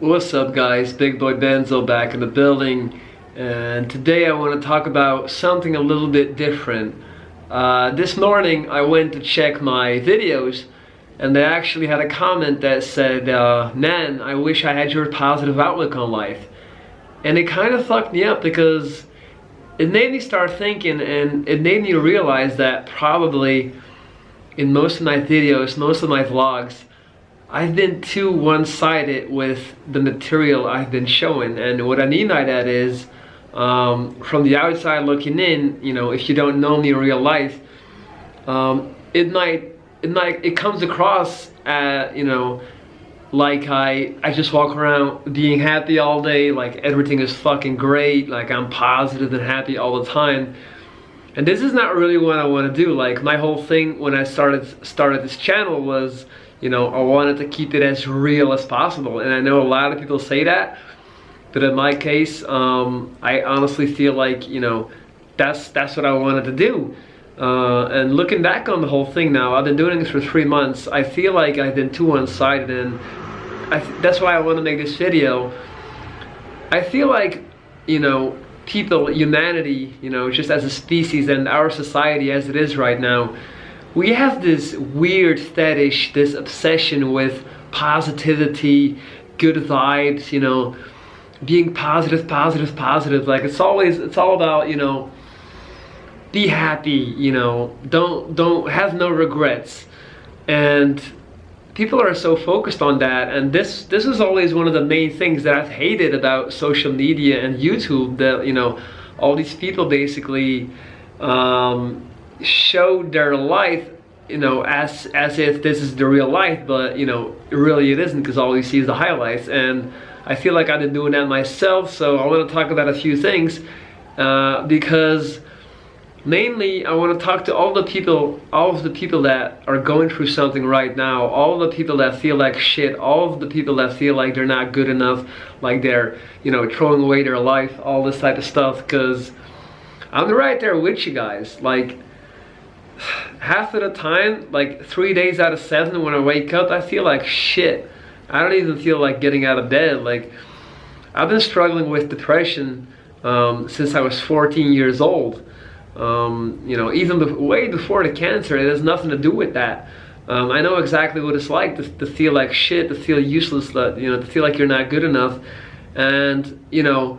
What's up guys, Big Boy Benzo back in the building, and today I want to talk about something a little bit different. This morning I went to check my videos and they actually had a comment that said, man, I wish I had your positive outlook on life. And it kind of fucked me up because it made me start thinking, and it made me realize that probably in most of my videos, most of my vlogs, I've been too one-sided with the material I've been showing. And what I mean by that is, from the outside looking in, you know, if you don't know me in real life, it comes across, you know, like I just walk around being happy all day, like everything is fucking great, like I'm positive and happy all the time. And this is not really what I want to do. Like my whole thing when I started this channel was, you know, I wanted to keep it as real as possible. And I know a lot of people say that, but in my case, I honestly feel like, you know, that's what I wanted to do. And looking back on the whole thing now, I've been doing this for 3 months. I feel like I've been too one-sided, and that's why I want to make this video. I feel like, you know, people, humanity, you know, just as a species and our society as it is right now, we have this weird fetish, this obsession with positivity, good vibes, you know, being positive. Like it's all about, you know, be happy, you know, don't have no regrets. And people are so focused on that, and this is always one of the main things that I've hated about social media and YouTube, that, you know, all these people basically show their life, you know, as if this is the real life, but, you know, really it isn't, because all you see is the highlights. And I feel like I've been doing that myself, so I want to talk about a few things, because mainly I want to talk to all of the people that are going through something right now, all of the people that feel like shit, all of the people that feel like they're not good enough, like they're, you know, throwing away their life, all this type of stuff, because I'm right there with you guys. Like half of the time, like 3 days out of 7 when I wake up, I feel like shit. I don't even feel like getting out of bed. Like I've been struggling with depression since I was 14 years old. You know, even way before the cancer. It has nothing to do with that. I know exactly what it's like to feel like shit, to feel useless, you know, to feel like you're not good enough. And, you know,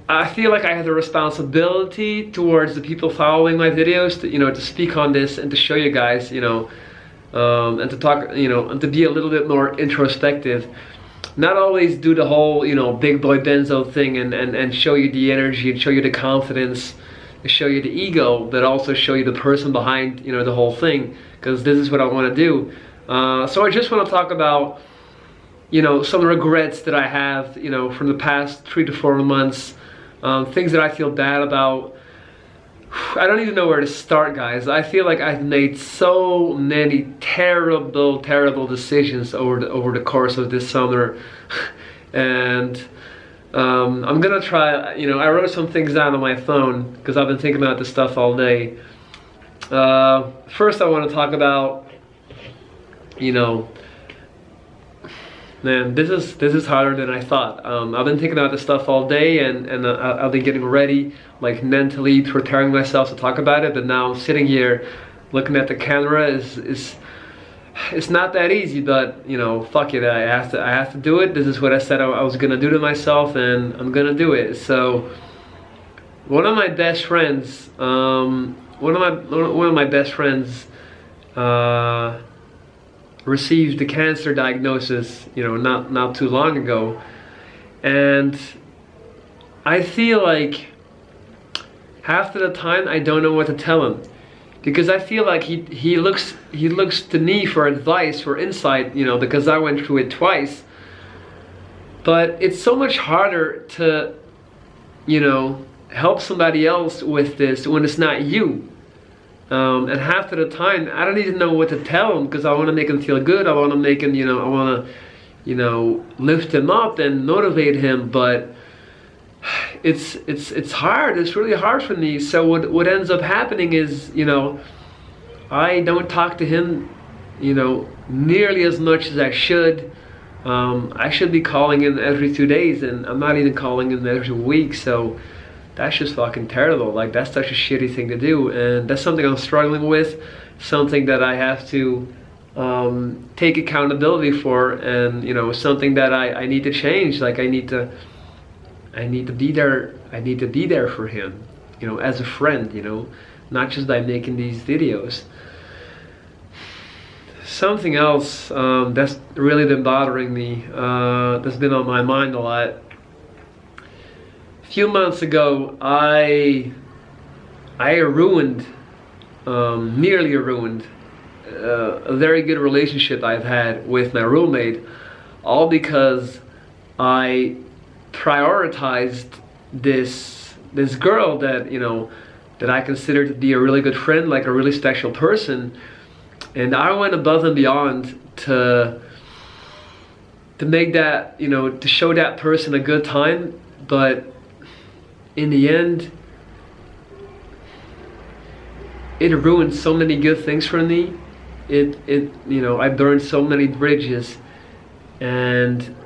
I feel like I have the responsibility towards the people following my videos to, you know, to speak on this and to show you guys, you know, and to talk, you know, and to be a little bit more introspective. Not always do the whole, you know, Big Boy Benzo thing and show you the energy and show you the confidence, and show you the ego, but also show you the person behind, you know, the whole thing, because this is what I want to do. So I just want to talk about, you know, some regrets that I have, you know, from the past 3 to 4 months, things that I feel bad about. I don't even know where to start, guys. I feel like I've made so many terrible decisions over the course of this summer. And I'm gonna try, you know, I wrote some things down on my phone because I've been thinking about this stuff all day. First I want to talk about, you know, man, this is harder than I thought. I've been thinking about this stuff all day, and I've been getting ready, like mentally preparing myself to talk about it. But now I'm sitting here looking at the camera. It's not that easy, but, you know, fuck it. I have to do it. This is what I said I was gonna do to myself, and I'm gonna do it. So one of my best friends, one of my best friends, received the cancer diagnosis, you know, not too long ago. And I feel like half of the time I don't know what to tell him, because I feel like he looks to me for advice, for insight, you know, because I went through it twice. But it's so much harder to, you know, help somebody else with this when it's not you. And half of the time, I don't even know what to tell him, because I want to make him feel good. I want to make him, you know, I want to, you know, lift him up and motivate him. But it's hard. It's really hard for me. So what ends up happening is, you know, I don't talk to him, you know, nearly as much as I should. I should be calling in every 2 days, and I'm not even calling in every week. So that's just fucking terrible. Like, that's such a shitty thing to do, and that's something I'm struggling with, something that I have to take accountability for, and you know, something that I need to change. Like, I need to be there. I need to be there for him, you know, as a friend, you know, not just by making these videos. Something else that's really been bothering me, that's been on my mind a lot. A few months ago, I ruined, nearly ruined, a very good relationship I've had with my roommate, all because I prioritized this girl that, you know, that I consider to be a really good friend, like a really special person. And I went above and beyond to make that, you know, to show that person a good time. But in the end, it ruined so many good things for me. You know, I burned so many bridges, and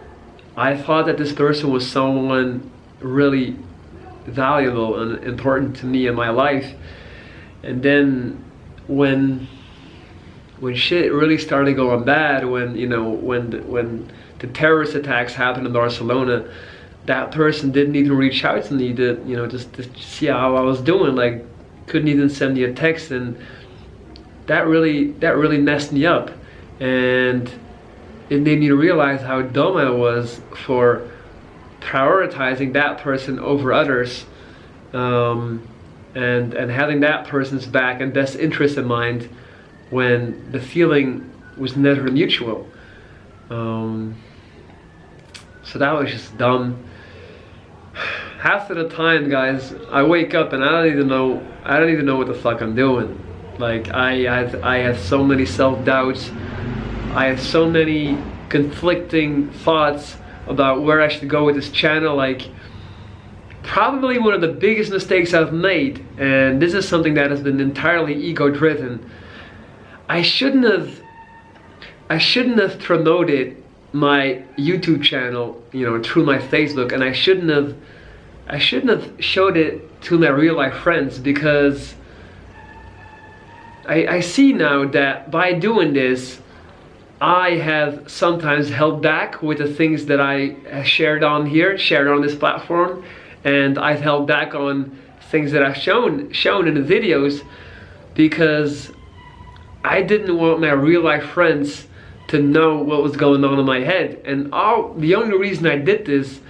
I thought that this person was someone really valuable and important to me in my life. And then when shit really started going bad, when, you know, when the terrorist attacks happened in Barcelona, that person didn't even reach out to me to, you know, just to see how I was doing. Like, couldn't even send me a text, and that really messed me up. And it made me realize how dumb I was for prioritizing that person over others, and having that person's back and best interest in mind when the feeling was never mutual. So that was just dumb. Half of the time, guys, I wake up and I don't even know what the fuck I'm doing. Like, I have so many self-doubts. I have so many conflicting thoughts about where I should go with this channel. Like, probably one of the biggest mistakes I've made, and this is something that has been entirely ego-driven. I shouldn't have promoted my YouTube channel, you know, through my Facebook, and I shouldn't have showed it to my real life friends, because I see now that by doing this, I have sometimes held back with the things that I shared on this platform, and I've held back on things that I've shown in the videos, because I didn't want my real life friends to know what was going on in my head. And the only reason I did this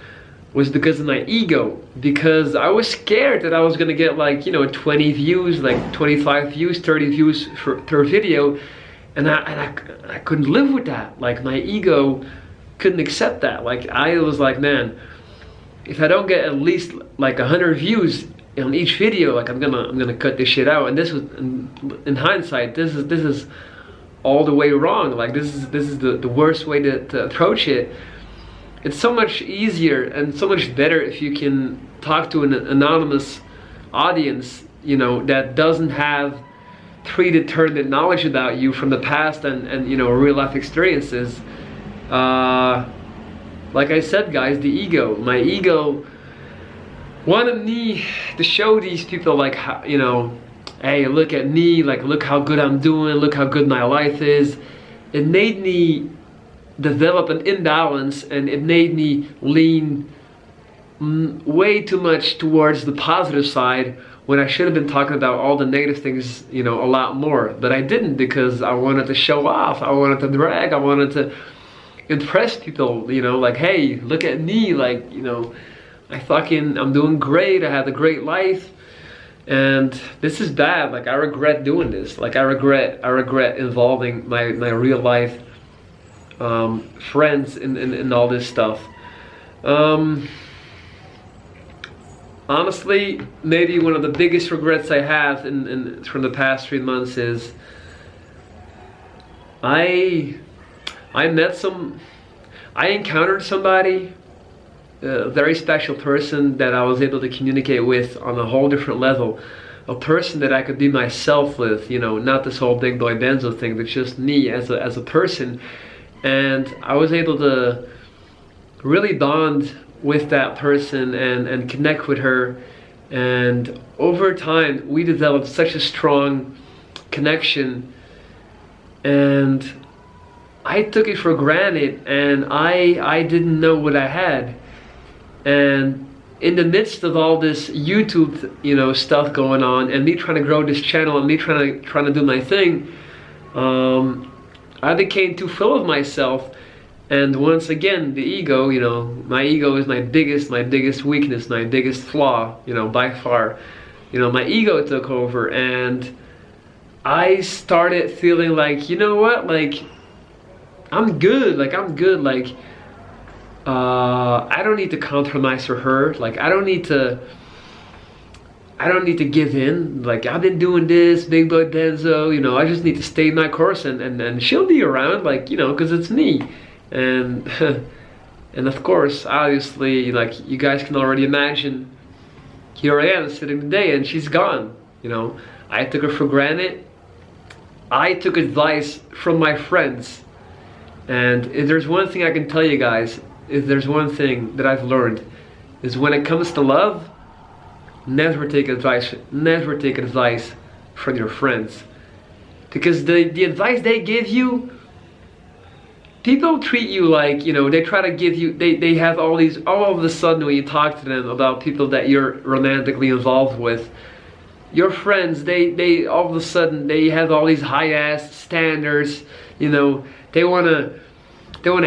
was because of my ego, because I was scared that I was gonna get, like, you know, 20 views, like 25 views, 30 views per video, and I couldn't live with that. Like, my ego couldn't accept that. Like, I was like, man, if I don't get at least like 100 views on each video, like, I'm gonna cut this shit out. And this was, in hindsight, this is all the way wrong. Like, this is the worst way to approach it. It's so much easier and so much better if you can talk to an anonymous audience, you know, that doesn't have predetermined knowledge about you from the past and you know, real life experiences. Like I said, guys, my ego wanted me to show these people, like, how, you know, hey, look at me, like, look how good I'm doing, look how good my life is. It made me develop an imbalance, and it made me lean way too much towards the positive side, when I should have been talking about all the negative things, you know, a lot more. But I didn't, because I wanted to show off, I wanted to brag, I wanted to impress people, you know, like, hey, look at me, like, you know, I'm doing great, I have a great life. And this is bad. Like, I regret doing this. Like, I regret involving my real life friends in all this stuff. Honestly, maybe one of the biggest regrets I have from the past 3 months is I encountered somebody, a very special person that I was able to communicate with on a whole different level. A person that I could be myself with, you know, not this whole big boy Benzo thing, but just me as a person. and I was able to really bond with that person and connect with her. And over time, we developed such a strong connection, and I took it for granted, and I didn't know what I had. And in the midst of all this YouTube, stuff going on, and me trying to grow this channel, and me trying to do my thing, I became too full of myself. And once again, the ego, my ego is my biggest weakness, my biggest flaw, by far. My ego took over, and I started feeling like, you know what, like, I'm good, like, I don't need to compromise for her. Like, I don't need to give in. Like, I've been doing this, Big Boy Benzo, I just need to stay my course, and she'll be around, like, because it's me. And and of course, obviously, like, you guys can already imagine, here I am sitting today, and she's gone. I took her for granted. I took advice from my friends. And if there's one thing I can tell you guys, if there's one thing that I've learned, is when it comes to love, never take advice from your friends. Because the advice they give you, people treat you like, they try to give you, they have all of a sudden when you talk to them about people that you're romantically involved with, your friends, they all of a sudden, they have all these high ass standards, they wanna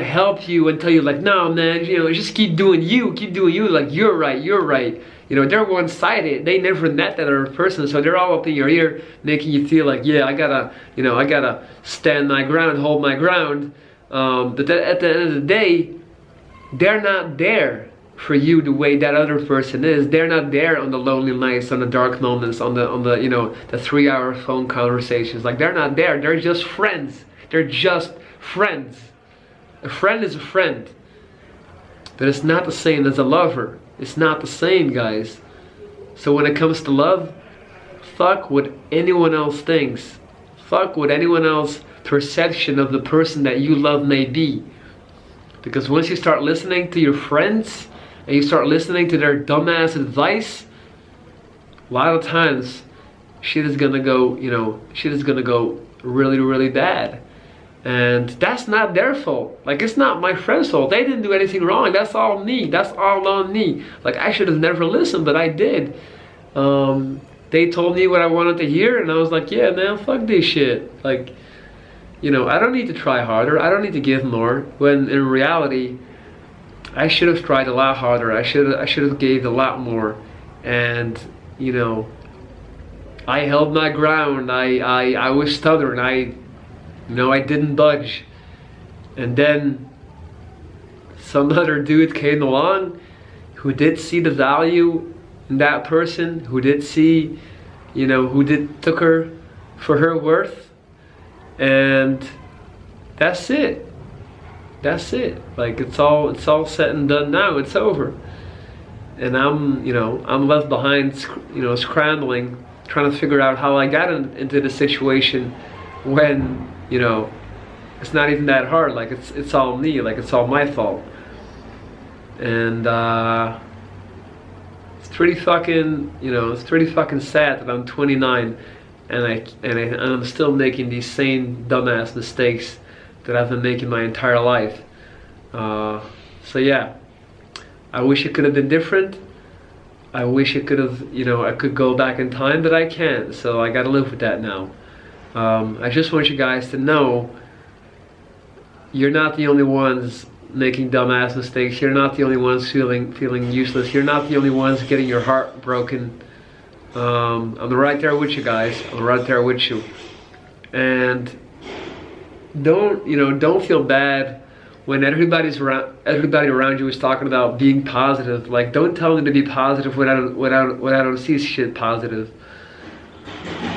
help you and tell you, like, no man, just keep doing you, like, you're right. They're one-sided. They never met that other person, so they're all up in your ear, making you feel like, yeah, I gotta stand my ground, hold my ground. But at the end of the day, they're not there for you the way that other person is. They're not there on the lonely nights, on the dark moments, on the the 3-hour phone conversations. Like, they're not there. They're just friends. They're just friends. A friend is a friend, but it's not the same as a lover. It's not the same, guys. So when it comes to love, fuck what anyone else thinks. Fuck what anyone else perception of the person that you love may be. Because once you start listening to your friends and you start listening to their dumbass advice, a lot of times shit is gonna go really, really bad. And that's not their fault. Like, it's not my friend's fault. They didn't do anything wrong. That's all me. That's all on me. Like, I should have never listened, but I did. They told me what I wanted to hear, and I was like, yeah, man, fuck this shit. Like, I don't need to try harder. I don't need to give more. When in reality, I should have tried a lot harder. I should have gave a lot more. And, I held my ground. I was stubborn. I didn't budge. And then some other dude came along who did see the value in that person, who did see, took her for her worth. And that's it. That's it. Like, it's all said and done now. It's over. And I'm left behind, scrambling, trying to figure out how I got into the situation when, it's not even that hard. Like, it's all me. Like, it's all my fault. And it's pretty fucking sad that I'm 29 and I'm still making these same dumbass mistakes that I've been making my entire life. So yeah, I wish it could have been different. I wish it could have, I could go back in time, but I can't. So I gotta live with that now. I just want you guys to know, you're not the only ones making dumbass mistakes. You're not the only ones feeling useless. You're not the only ones getting your heart broken. I'm right there with you guys. I'm right there with you. And don't feel bad when everybody around you is talking about being positive. Like, don't tell them to be positive when I don't see shit positive.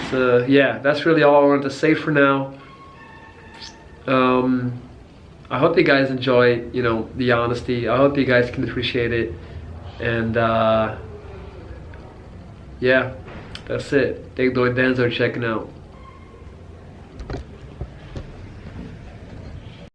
So yeah, that's really all I wanted to say for now. I hope you guys enjoy, the honesty. I hope you guys can appreciate it. And yeah, that's it. Big Boy Benzo checking out.